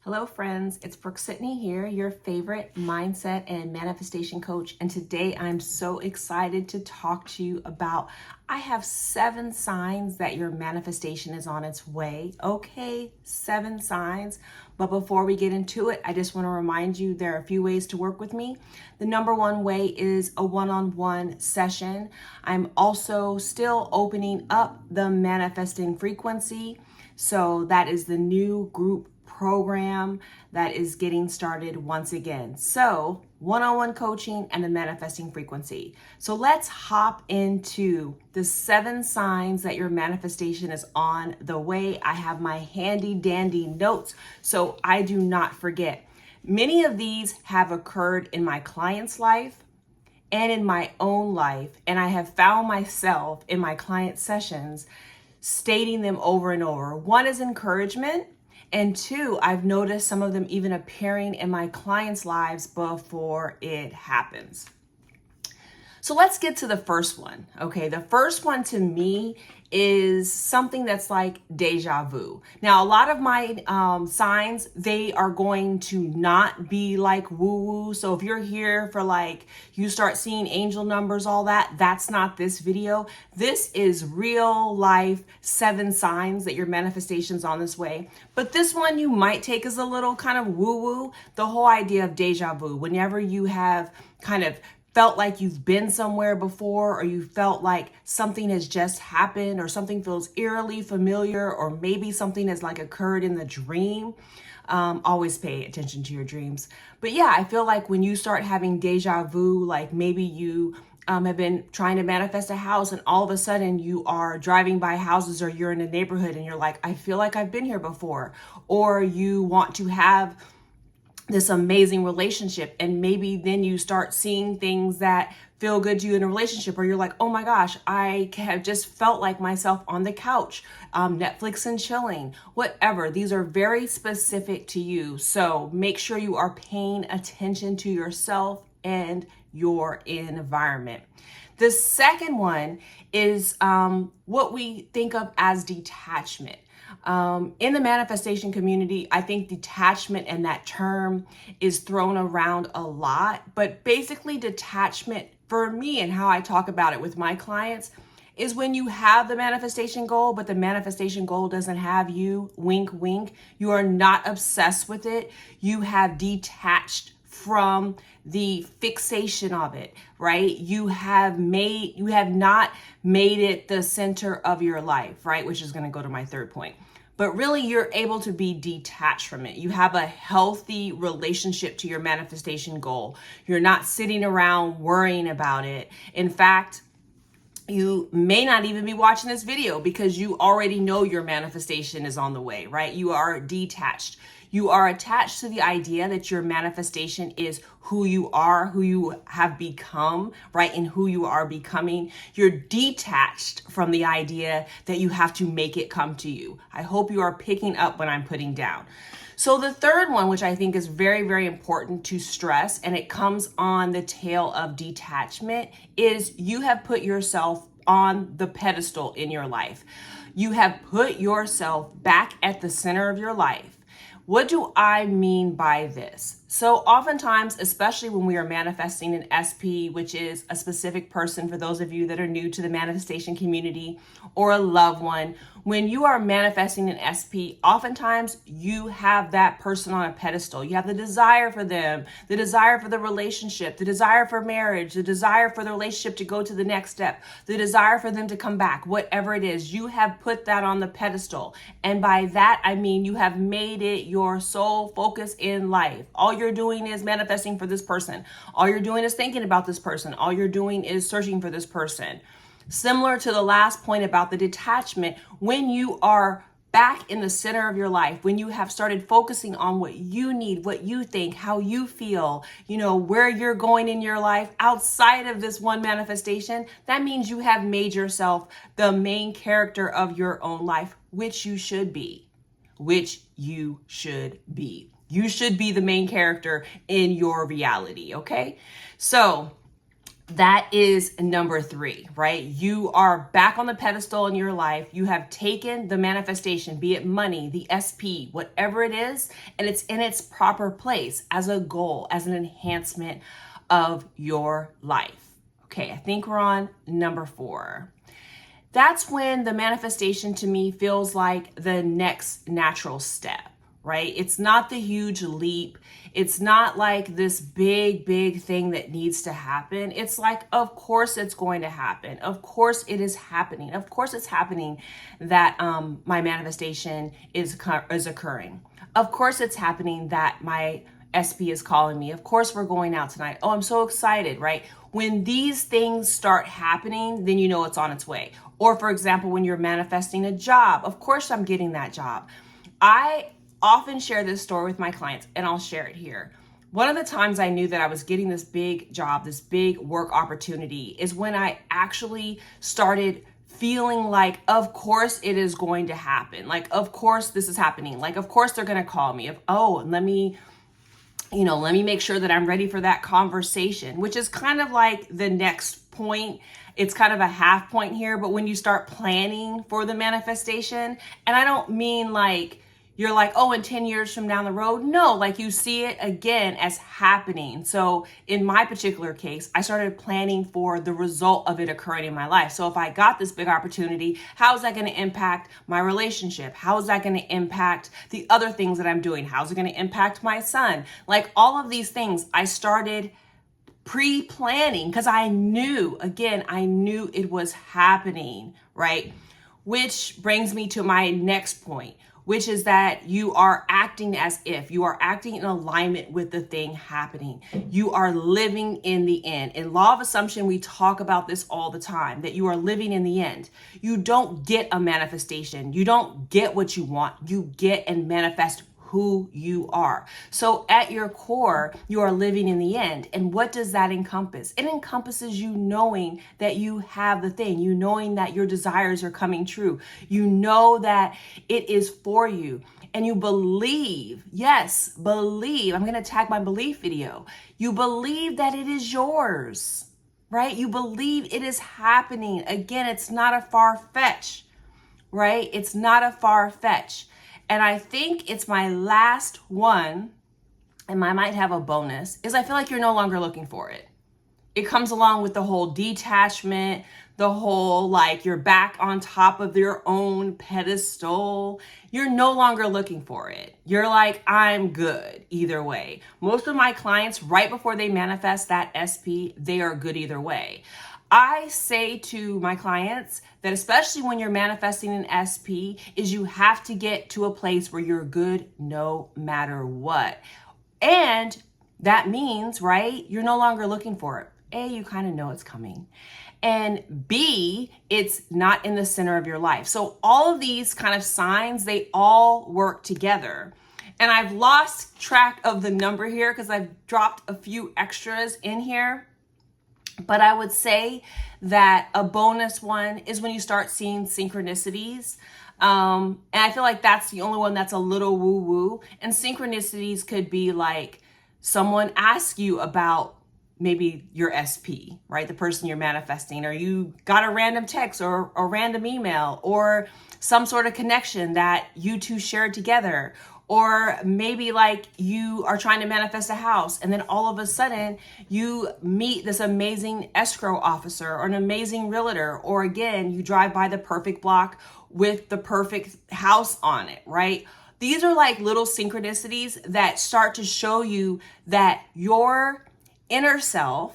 Hello friends, it's Brooke-Sidney here, your favorite mindset and manifestation coach. And today I'm so excited to talk to you about, I have 7 signs that your manifestation is on its way. Okay, 7 signs. But before we get into it, I just want to remind you there are a few ways to work with me. The number one way is a one-on-one session. I'm also still opening up the manifesting frequency. So that is the new group program that is getting started once again. So one-on-one coaching and the manifesting frequency. So let's hop into the 7 signs that your manifestation is on the way. I have my handy dandy notes so I do not forget. Many of these have occurred in my client's life and in my own life, and I have found myself in my client sessions stating them over and over. One is encouragement. And 2, I've noticed some of them even appearing in my clients' lives before it happens. So let's get to the first one. Okay, the first one to me is something that's like deja vu. Now, a lot of my signs, they are going to not be like woo-woo. So if you're here for like, you start seeing angel numbers, all that, that's not this video. This is real life 7 signs that your manifestation's on this way. But this one you might take as a little kind of woo-woo. The whole idea of deja vu, whenever you have kind of felt like you've been somewhere before, or you felt like something has just happened, or something feels eerily familiar, or maybe something has like occurred in the dream. Always pay attention to your dreams. But yeah, I feel like when you start having deja vu, like maybe you have been trying to manifest a house and all of a sudden you are driving by houses, or you're in a neighborhood and you're like, I feel like I've been here before. Or you want to have this amazing relationship, and maybe then you start seeing things that feel good to you in a relationship, or you're like, oh my gosh, I have just felt like myself on the couch, Netflix and chilling, whatever. These are very specific to you. So make sure you are paying attention to yourself and your environment. The second one is what we think of as detachment. In the manifestation community, I think detachment and that term is thrown around a lot, but basically detachment for me and how I talk about it with my clients is when you have the manifestation goal, but the manifestation goal doesn't have you, wink, wink. You are not obsessed with it. You have detached from the fixation of it, right? You have not made it the center of your life, right? Which is going to go to my third point. But really, you're able to be detached from it. You have a healthy relationship to your manifestation goal. You're not sitting around worrying about it. In fact, you may not even be watching this video because you already know your manifestation is on the way, right? You are detached. You are attached to the idea that your manifestation is who you are, who you have become, right? And who you are becoming. You're detached from the idea that you have to make it come to you. I hope you are picking up what I'm putting down. So the third one, which I think is very, very important to stress, and it comes on the tail of detachment, is you have put yourself on the pedestal in your life. You have put yourself back at the center of your life. What do I mean by this? So oftentimes, especially when we are manifesting an SP, which is a specific person for those of you that are new to the manifestation community, or a loved one, when you are manifesting an SP, oftentimes you have that person on a pedestal. You have the desire for them, the desire for the relationship, the desire for marriage, the desire for the relationship to go to the next step, the desire for them to come back, whatever it is, you have put that on the pedestal. And by that, I mean you have made it your sole focus in life. All you're doing is manifesting for this person. All you're doing is thinking about this person. All you're doing is searching for this person. Similar to the last point about the detachment, when you are back in the center of your life, when you have started focusing on what you need, what you think, how you feel, where you're going in your life outside of this one manifestation, that means you have made yourself the main character of your own life, which you should be. You should be the main character in your reality, okay? So That is number 3, right? You are back on the pedestal in your life. You have taken the manifestation, be it money, the SP, whatever it is, and it's in its proper place as a goal, as an enhancement of your life. Okay, I think we're on number 4. That's when the manifestation to me feels like the next natural step, right? It's not the huge leap. It's not like this big thing that needs to happen. It's like, of course it's going to happen. Of course it is happening. Of course it's happening that my manifestation is occurring. Of course it's happening that my SP is calling me. Of course we're going out tonight. Oh, I'm so excited, right? When these things start happening, then you know it's on its way. Or for example, when you're manifesting a job, of course I'm getting that job. I often share this story with my clients, and I'll share it here. One of the times I knew that I was getting this big job, this big work opportunity, is when I actually started feeling like, of course it is going to happen. Like, of course this is happening. Like, of course they're going to call me. Let me make sure that I'm ready for that conversation, which is kind of like the next point. It's kind of a half point here, but when you start planning for the manifestation, and I don't mean like, you're like, oh, in 10 years from down the road. No, like you see it again as happening. So in my particular case, I started planning for the result of it occurring in my life. So if I got this big opportunity, how is that going to impact my relationship? How is that going to impact the other things that I'm doing? How's it going to impact my son? Like all of these things, I started pre-planning because I knew it was happening, right? Which brings me to my next point, which is that you are acting as if. You are acting in alignment with the thing happening. You are living in the end. In Law of Assumption, we talk about this all the time, that you are living in the end. You don't get a manifestation. You don't get what you want. You get and manifest who you are. So at your core, you are living in the end. And what does that encompass? It encompasses you knowing that you have the thing, you knowing that your desires are coming true. You know that it is for you. And you believe, yes, believe. I'm going to tag my belief video. You believe that it is yours, right? You believe it is happening. Again, it's not a far fetch, right? It's not a far fetch. And I think it's my last one, and I might have a bonus, is I feel like you're no longer looking for it. It comes along with the whole detachment, the whole like you're back on top of your own pedestal. You're no longer looking for it. You're like, I'm good either way. Most of my clients, right before they manifest that SP, they are good either way. I say to my clients that especially when you're manifesting an SP is you have to get to a place where you're good no matter what. And that means, right, you're no longer looking for it. A, you kind of know it's coming. And B, it's not in the center of your life. So all of these kind of signs, they all work together. And I've lost track of the number here because I've dropped a few extras in here. But I would say that a bonus one is when you start seeing synchronicities. And I feel like that's the only one that's a little woo-woo. And synchronicities could be like someone asks you about maybe your SP, right? The person you're manifesting, or you got a random text or a random email or some sort of connection that you two shared together. Or maybe like you are trying to manifest a house and then all of a sudden you meet this amazing escrow officer or an amazing realtor, or again, you drive by the perfect block with the perfect house on it, right? These are like little synchronicities that start to show you that your inner self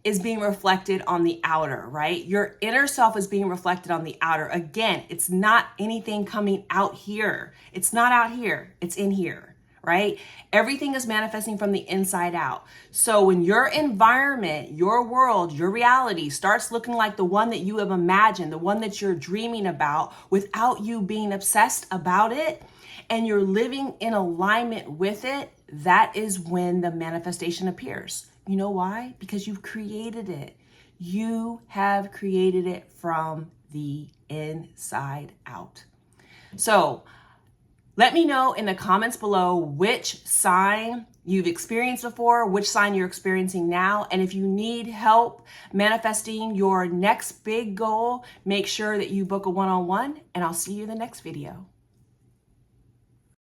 is being reflected on the outer, right? Your inner self is being reflected on the outer. Again, it's not anything coming out here. It's not out here. It's in here, right? Everything is manifesting from the inside out. So when your environment, your world, your reality starts looking like the one that you have imagined, the one that you're dreaming about without you being obsessed about it, and you're living in alignment with it, that is when the manifestation appears. You know why? Because you've created it. You have created it from the inside out. So Let me know in the comments below which sign you've experienced before, which sign you're experiencing now. And if you need help manifesting your next big goal, make sure that you book a one-on-one, and I'll see you in the next video.